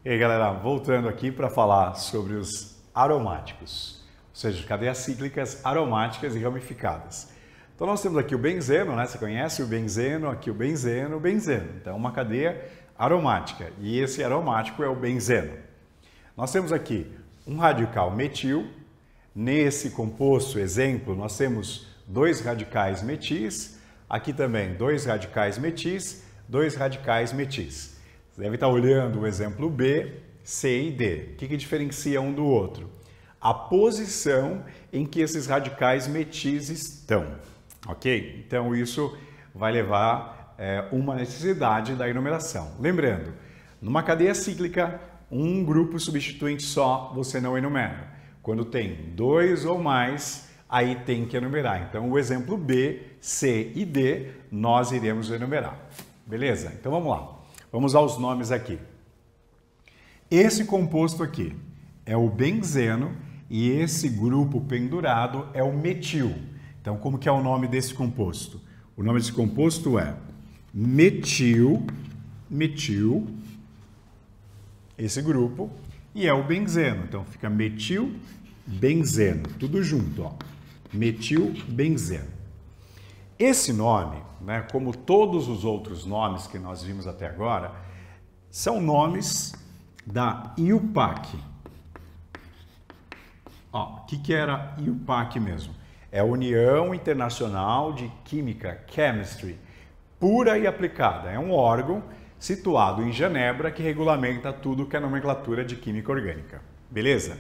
E aí, galera, voltando aqui para falar sobre os aromáticos, ou seja, cadeias cíclicas aromáticas e ramificadas. Então nós temos aqui o benzeno, né? Você conhece o benzeno, aqui o benzeno, Então é uma cadeia aromática e esse aromático é o benzeno. Nós temos aqui um radical metil. Nesse composto, exemplo, nós temos 2 radicais metis, aqui também 2 radicais metis, 2 radicais metis. Você deve estar olhando o exemplo B, C e D. O que diferencia um do outro? A posição em que esses radicais metis estão, ok? Então isso vai levar uma necessidade da enumeração. Lembrando, numa cadeia cíclica, um grupo substituinte só você não enumera. Quando tem 2 ou mais, aí tem que enumerar. Então o exemplo B, C e D nós iremos enumerar. Beleza? Então vamos lá. Vamos aos nomes aqui. Esse composto aqui é o benzeno e esse grupo pendurado é o metil. Então, como que é o nome desse composto? O nome desse composto é metil, esse grupo, e é o benzeno. Então, fica metilbenzeno, tudo junto, ó. Metilbenzeno. Esse nome, né, como todos os outros nomes que nós vimos até agora, são nomes da IUPAC. O que era IUPAC mesmo? É a União Internacional de Química, Chemistry, pura e aplicada. É um órgão situado em Genebra que regulamenta tudo que é nomenclatura de química orgânica. Beleza?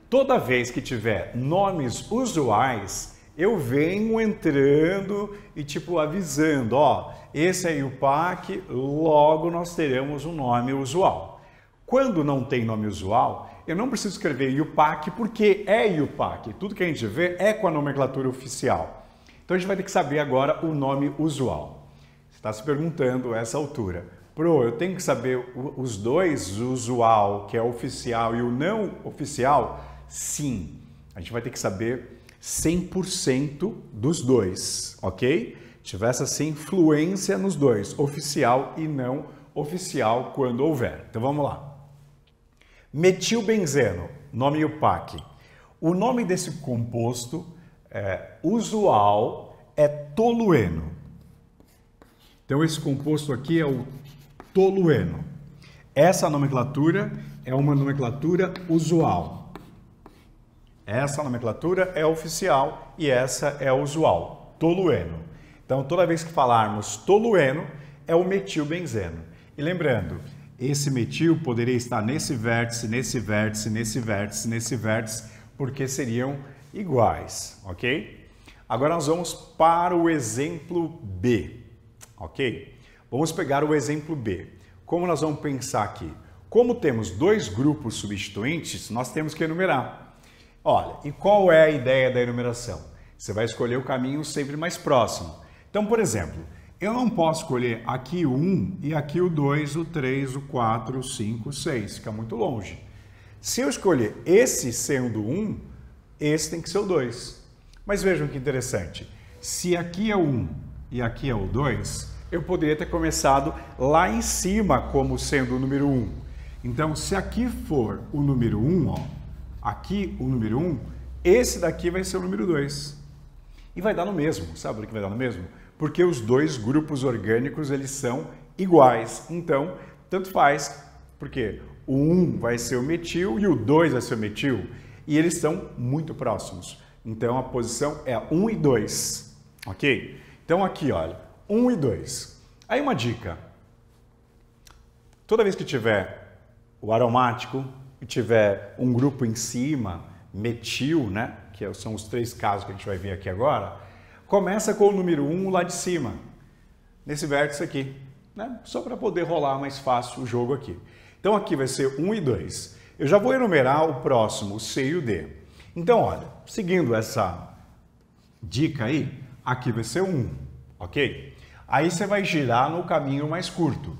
Toda vez que tiver nomes usuais, eu venho entrando e avisando, ó, esse é IUPAC, logo nós teremos um nome usual. Quando não tem nome usual, eu não preciso escrever IUPAC porque é IUPAC. Tudo que a gente vê é com a nomenclatura oficial. Então a gente vai ter que saber agora o nome usual. Você está se perguntando a essa altura, eu tenho que saber os dois, o usual, que é oficial, e o não oficial? Sim, a gente vai ter que saber 100% dos dois, ok? Tivesse essa influência nos dois, oficial e não oficial, quando houver. Então vamos lá. Metilbenzeno, nome IUPAC. O nome desse composto usual é tolueno. Então esse composto aqui é o tolueno. Essa nomenclatura é uma nomenclatura usual. Essa nomenclatura é oficial e essa é usual, tolueno. Então, toda vez que falarmos tolueno, é o metilbenzeno. E lembrando, esse metil poderia estar nesse vértice, nesse vértice, nesse vértice, nesse vértice, porque seriam iguais, ok? Agora nós vamos para o exemplo B, ok? Vamos pegar o exemplo B. Como nós vamos pensar aqui? Como temos 2 grupos substituintes, nós temos que enumerar. Olha, e qual é a ideia da enumeração? Você vai escolher o caminho sempre mais próximo. Então, por exemplo, eu não posso escolher aqui o 1 e aqui o 2, o 3, o 4, o 5, o 6. Fica muito longe. Se eu escolher esse sendo o 1, esse tem que ser o 2. Mas vejam que interessante. Se aqui é o 1 e aqui é o 2, eu poderia ter começado lá em cima como sendo o número 1. Então, se aqui for o número 1, ó, aqui o número 1, esse daqui vai ser o número 2. E vai dar no mesmo. Sabe por que vai dar no mesmo? Porque os 2 grupos orgânicos, eles são iguais. Então, tanto faz, porque o 1 vai ser o metil e o 2 vai ser o metil. E eles estão muito próximos. Então, a posição é 1 e 2. Ok? Então, aqui, olha, 1 e 2. Aí uma dica. Toda vez que tiver o aromático, e tiver um grupo em cima, metil, né? Que são os 3 casos que a gente vai ver aqui agora, começa com o número 1 lá de cima, nesse vértice aqui, né? Só para poder rolar mais fácil o jogo aqui. Então aqui vai ser 1 e 2. Eu já vou enumerar o próximo, o C e o D. Então, olha, seguindo essa dica aí, aqui vai ser 1, ok? Aí você vai girar no caminho mais curto.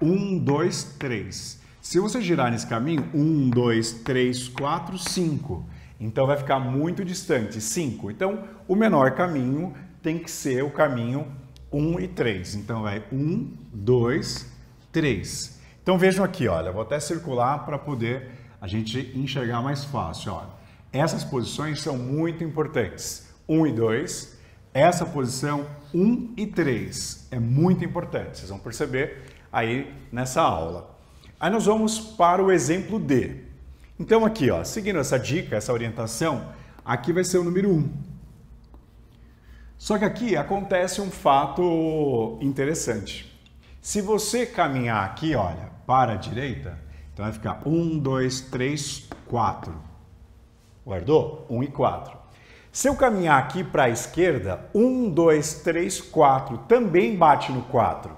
1, 2, 3. Se você girar nesse caminho, 1, 2, 3, 4, 5. Então vai ficar muito distante, 5. Então o menor caminho tem que ser o caminho 1 e 3. Então, é 1, 2, 3. Então, vejam aqui, olha, vou até circular para poder a gente enxergar mais fácil. Olha. Essas posições são muito importantes. 1 e 2. Essa posição 1 e 3 é muito importante. Vocês vão perceber aí nessa aula. Aí nós vamos para o exemplo D. Então, aqui, ó, seguindo essa dica, essa orientação, aqui vai ser o número 1. Só que aqui acontece um fato interessante. Se você caminhar aqui, olha, para a direita, então vai ficar 1, 2, 3, 4. Guardou? 1 e 4. Se eu caminhar aqui para a esquerda, 1, 2, 3, 4 também bate no 4.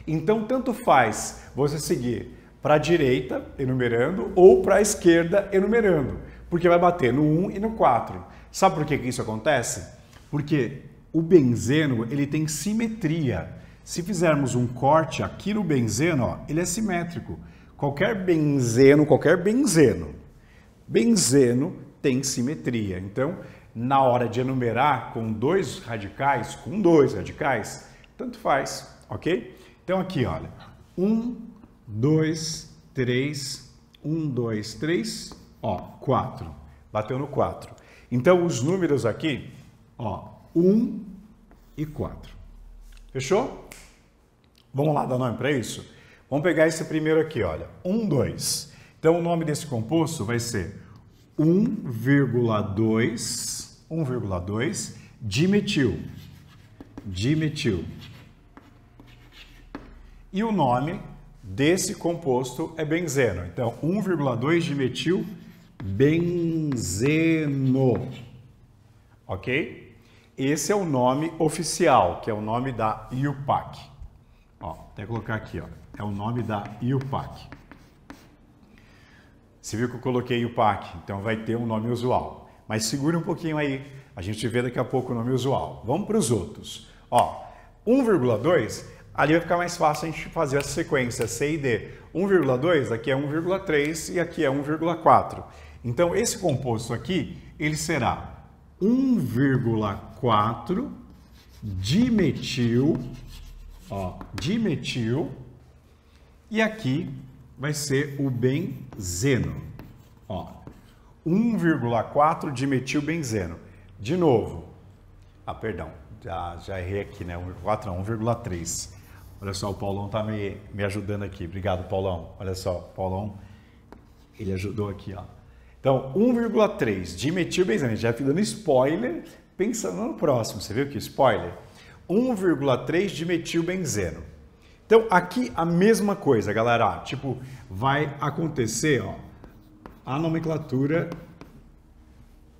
Então, tanto faz você seguir para a direita, enumerando, ou para a esquerda, enumerando, porque vai bater no 1 e no 4. Sabe por que isso acontece? Porque o benzeno, ele tem simetria. Se fizermos um corte aqui no benzeno, ó, ele é simétrico. Qualquer benzeno tem simetria. Então, na hora de enumerar com dois radicais, tanto faz, ok? Então, aqui, olha, 1, 2, 3, 1, 2, 3, ó, 4. Bateu no 4. Então, os números aqui, ó, 1 e 4. Fechou? Vamos lá dar nome para isso? Vamos pegar esse primeiro aqui, olha, 1, 2. Então, o nome desse composto vai ser 1,2 dimetil. E o nome desse composto é benzeno. Então, 1,2 dimetil benzeno. Ok? Esse é o nome oficial, que é o nome da IUPAC. Ó, até colocar aqui, ó. É o nome da IUPAC. Você viu que eu coloquei IUPAC, então vai ter um nome usual. Mas segura um pouquinho aí, a gente vê daqui a pouco o nome usual. Vamos para os outros. Ó, 1,2, ali vai ficar mais fácil a gente fazer a sequência C e D. 1,2, aqui é 1,3 e aqui é 1,4. Então, esse composto aqui, ele será 1,4 dimetil, ó, dimetil, e aqui vai ser o benzeno, ó, 1,4 dimetilbenzeno. De novo, perdão, já errei aqui, né, 1,4 não, 1,3. Olha só, o Paulão tá me ajudando aqui, obrigado, Paulão. Olha só, Paulão, ele ajudou aqui, ó. Então, 1,3 dimetilbenzeno, a gente já fica dando spoiler, pensando no próximo, você viu que spoiler? 1,3 dimetilbenzeno. Então, aqui a mesma coisa, galera, tipo, vai acontecer, ó, a nomenclatura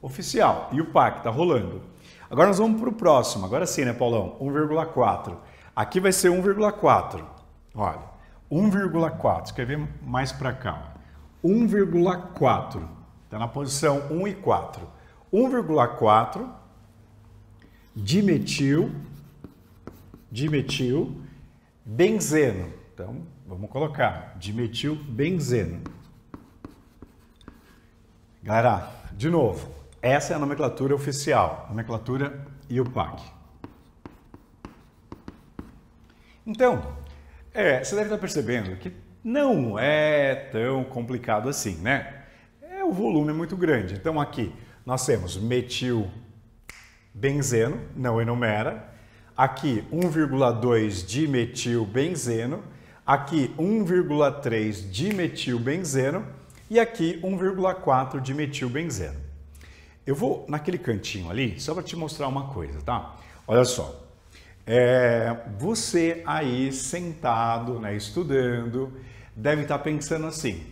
oficial, e o PAC tá rolando. Agora nós vamos para o próximo, agora sim, né, Paulão? 1,4. Aqui vai ser 1,4, olha, 1,4, escrever mais para cá, 1,4. Está na posição 1 e 4. 1,4 dimetil benzeno. Então, vamos colocar dimetilbenzeno. Galera, de novo, essa é a nomenclatura oficial, nomenclatura IUPAC. Então, você deve estar percebendo que não é tão complicado assim, né? O volume é muito grande. Então, aqui nós temos metilbenzeno, não enumera. Aqui, 1,2 dimetilbenzeno. Aqui, 1,3 dimetilbenzeno. E aqui, 1,4 dimetilbenzeno. Eu vou naquele cantinho ali, só para te mostrar uma coisa, tá? Olha só. Você aí sentado, né, estudando, deve estar pensando assim,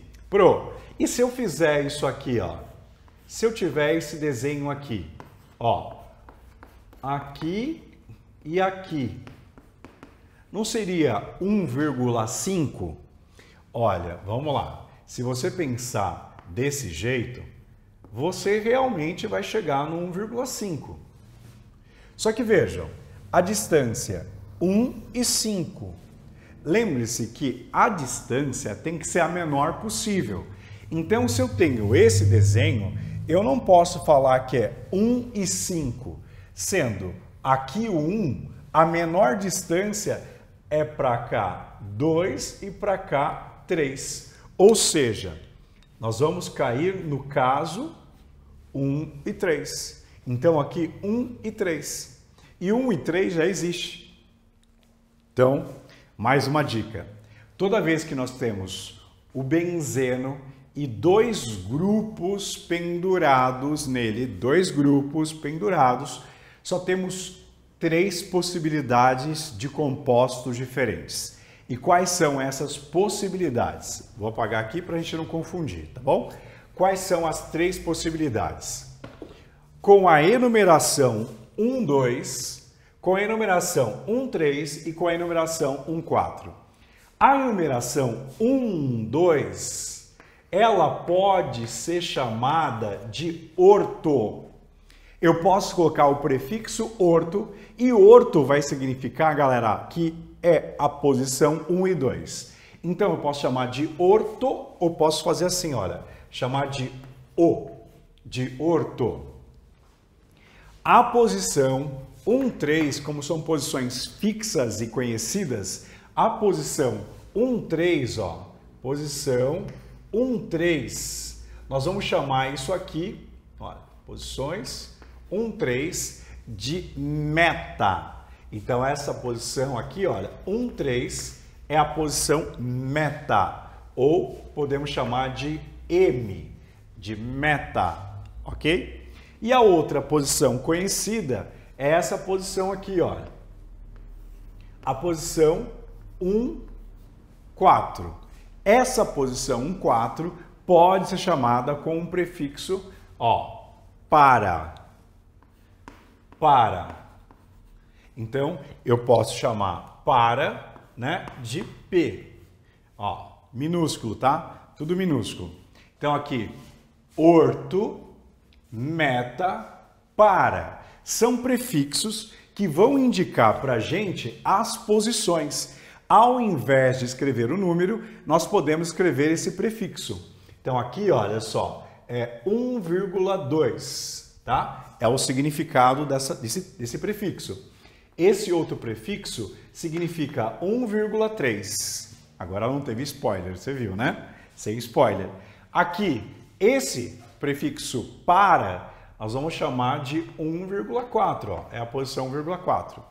e se eu fizer isso aqui, ó? Se eu tiver esse desenho aqui, ó, aqui e aqui, não seria 1,5? Olha, vamos lá. Se você pensar desse jeito, você realmente vai chegar no 1,5. Só que vejam, a distância 1 e 5. Lembre-se que a distância tem que ser a menor possível. Então, se eu tenho esse desenho, eu não posso falar que é 1 e 5, sendo Aqui o 1, a menor distância é para cá 2 e para cá 3. Ou seja, nós vamos cair no caso 1 e 3. Então aqui 1 e 3. E 1 e 3 já existe. Então, mais uma dica. Toda vez que nós temos o benzeno e dois grupos pendurados nele, só temos 3 possibilidades de compostos diferentes. E quais são essas possibilidades? Vou apagar aqui para a gente não confundir, tá bom? Quais são as 3 possibilidades? Com a enumeração 1, 2, com a enumeração 1, 3 e com a enumeração 1, 4. A enumeração 1, 2, ela pode ser chamada de orto. Eu posso colocar o prefixo orto, e orto vai significar, galera, que é a posição 1 e 2. Então eu posso chamar de orto, ou posso fazer assim, olha, chamar de orto. A posição 1, 3, como são posições fixas e conhecidas, a posição 1, 3, ó, posição 1, 3, nós vamos chamar isso aqui, olha, posições 1, 3 de meta. Então essa posição aqui, olha, 1, 3 é a posição meta, ou podemos chamar de M, de meta, ok? E a outra posição conhecida é essa posição aqui, olha, a posição 1, 4. Essa posição 1, 4 pode ser chamada com um prefixo, ó, para. Então, eu posso chamar para, né, de P. Ó, minúsculo, tá? Tudo minúsculo. Então, aqui, orto, meta, para. São prefixos que vão indicar para a gente as posições. Ao invés de escrever o número, nós podemos escrever esse prefixo. Então, aqui, olha só, é 1,2, tá? É o significado desse prefixo. Esse outro prefixo significa 1,3. Agora não teve spoiler, você viu, né? Sem spoiler. Aqui, esse prefixo para, nós vamos chamar de 1,4, ó. É a posição 1,4.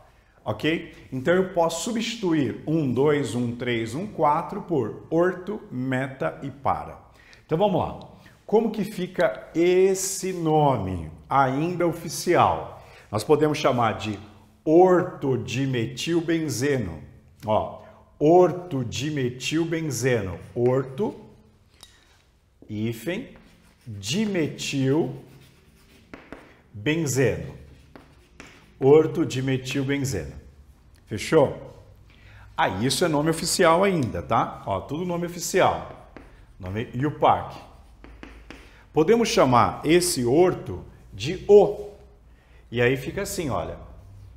Ok? Então eu posso substituir 1, 2, 1, 3, 1, 4 por orto, meta e para. Então vamos lá. Como que fica esse nome ainda oficial? Nós podemos chamar de ortodimetilbenzeno. Ó, ortodimetilbenzeno. Orto, hífen, dimetilbenzeno. Ortodimetilbenzeno. Fechou? Aí isso é nome oficial ainda, tá? Ó, tudo nome oficial. Nome IUPAC. Podemos chamar esse orto de O. E aí fica assim, olha.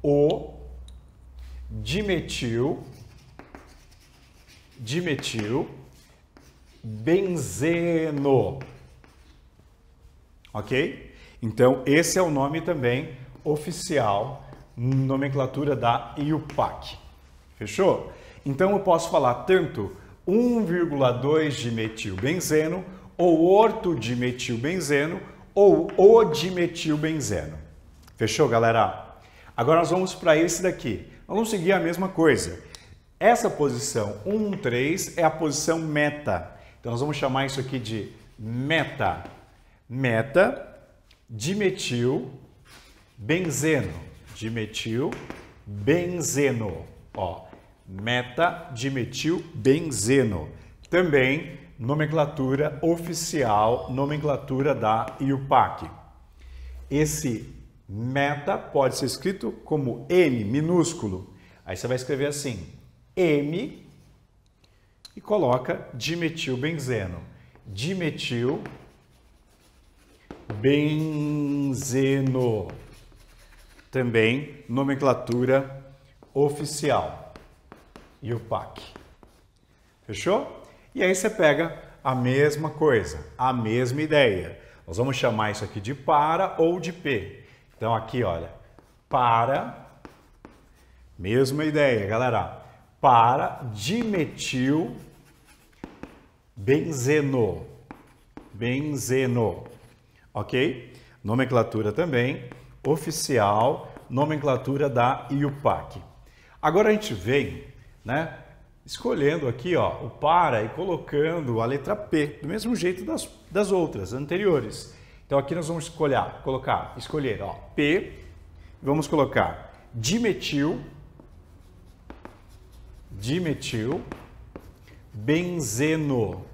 O dimetil benzeno. Ok? Então, esse é o nome também oficial, nomenclatura da IUPAC. Fechou? Então, eu posso falar tanto 1,2 dimetilbenzeno, ou ortodimetilbenzeno, ou o dimetilbenzeno. Fechou, galera? Agora nós vamos para esse daqui. Nós vamos seguir a mesma coisa. Essa posição 1, 3 é a posição meta. Então nós vamos chamar isso aqui de meta. Meta dimetilbenzeno. Dimetilbenzeno. Ó, meta dimetilbenzeno. Também nomenclatura oficial, nomenclatura da IUPAC. Esse meta pode ser escrito como M minúsculo. Aí você vai escrever assim, M e coloca dimetilbenzeno. Dimetilbenzeno. Também nomenclatura oficial. IUPAC. Fechou? E aí você pega a mesma coisa, a mesma ideia. Nós vamos chamar isso aqui de para ou de P. Então aqui, olha, para Mesma ideia, galera. Para dimetil benzeno. Benzeno. Ok? Nomenclatura também oficial, nomenclatura da IUPAC. Agora a gente vem, né, escolhendo aqui, ó, o para e colocando a letra P, do mesmo jeito das outras anteriores. Então aqui nós vamos escolher, ó, P, vamos colocar dimetil benzeno.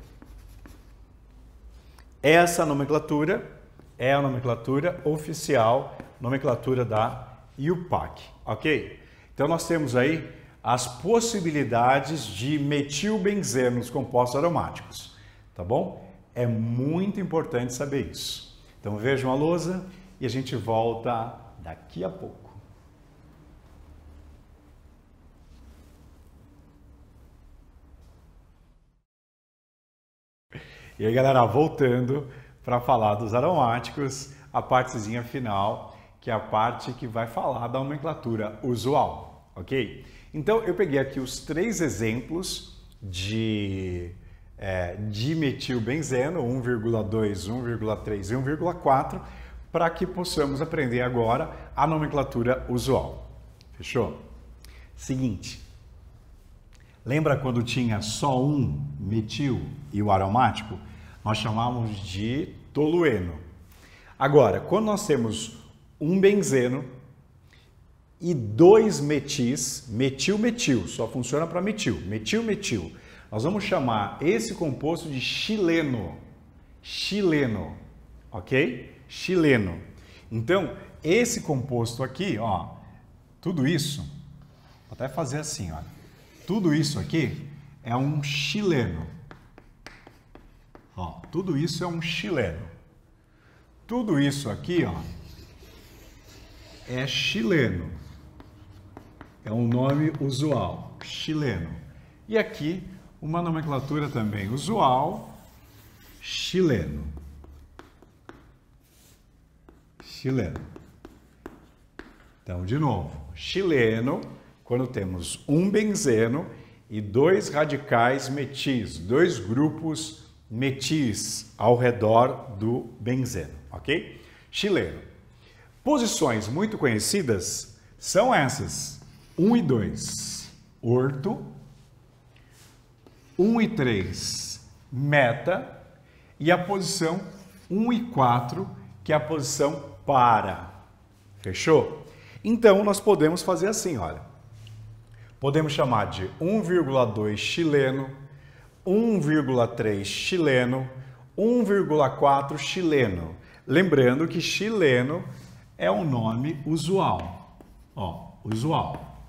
Essa nomenclatura é a nomenclatura oficial, nomenclatura da IUPAC, ok? Então nós temos aí as possibilidades de metilbenzeno nos compostos aromáticos, tá bom? É muito importante saber isso. Então vejam a lousa e a gente volta daqui a pouco. E aí, galera, voltando para falar dos aromáticos, a partezinha final, que é a parte que vai falar da nomenclatura usual, ok? Então, eu peguei aqui os 3 exemplos de dimetilbenzeno, 1,2, 1,3 e 1,4, para que possamos aprender agora a nomenclatura usual. Fechou? Seguinte, lembra quando tinha só um metil e o aromático? Nós chamávamos de tolueno. Agora, quando nós temos um benzeno e 2 metis, metil-metil, só funciona para metil, metil-metil, nós vamos chamar esse composto de xileno. Xileno, ok? Xileno. Então, esse composto aqui, ó, tudo isso, vou até fazer assim, ó, tudo isso aqui é um xileno. Ó, tudo isso é um xileno. Tudo isso aqui, ó, é xileno. É um nome usual, xileno. E aqui, uma nomenclatura também usual, xileno. Xileno. Então, de novo, xileno, quando temos um benzeno e 2 radicais metis, 2 grupos metis ao redor do benzeno, ok? Xileno. Posições muito conhecidas são essas: 1 e 2, orto, 1 e 3, meta, e a posição 1 e 4, que é a posição para. Fechou? Então, nós podemos fazer assim, olha. Podemos chamar de 1,2 xileno, 1,3 xileno, 1,4 xileno. Lembrando que xileno é um nome usual. Ó, usual.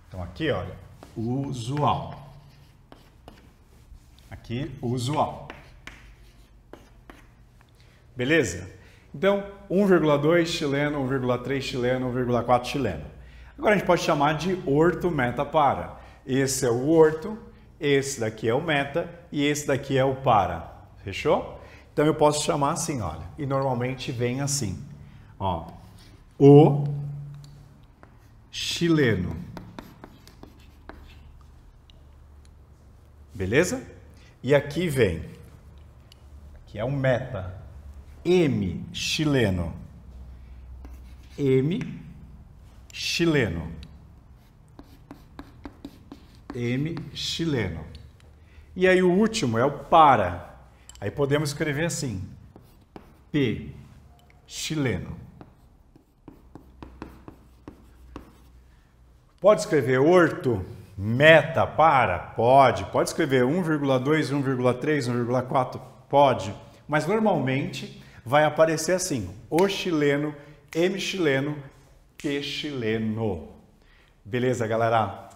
Então aqui, olha, usual. Aqui, usual. Beleza? Então, 1,2 chileno, 1,3 chileno, 1,4 chileno. Agora a gente pode chamar de orto, meta, para. Esse é o orto, esse daqui é o meta e esse daqui é o para. Fechou? Então eu posso chamar assim, olha. E normalmente vem assim. Ó, o chileno. Beleza? E aqui vem, que é o meta. M chileno. M chileno. M chileno. E aí o último é o para. Aí podemos escrever assim: P chileno. Pode escrever orto, meta, para? Pode. Pode escrever 1,2, 1,3, 1,4? Pode. Mas normalmente vai aparecer assim: o chileno, M chileno, P chileno. Beleza, galera?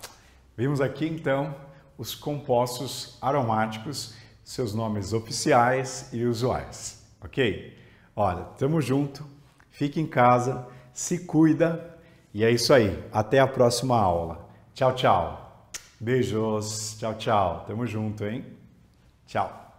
Vimos aqui então os compostos aromáticos, seus nomes oficiais e usuais, ok? Olha, tamo junto, fique em casa, se cuida e é isso aí. Até a próxima aula. Tchau, tchau. Beijos. Tchau, tchau. Tamo junto, hein? Tchau.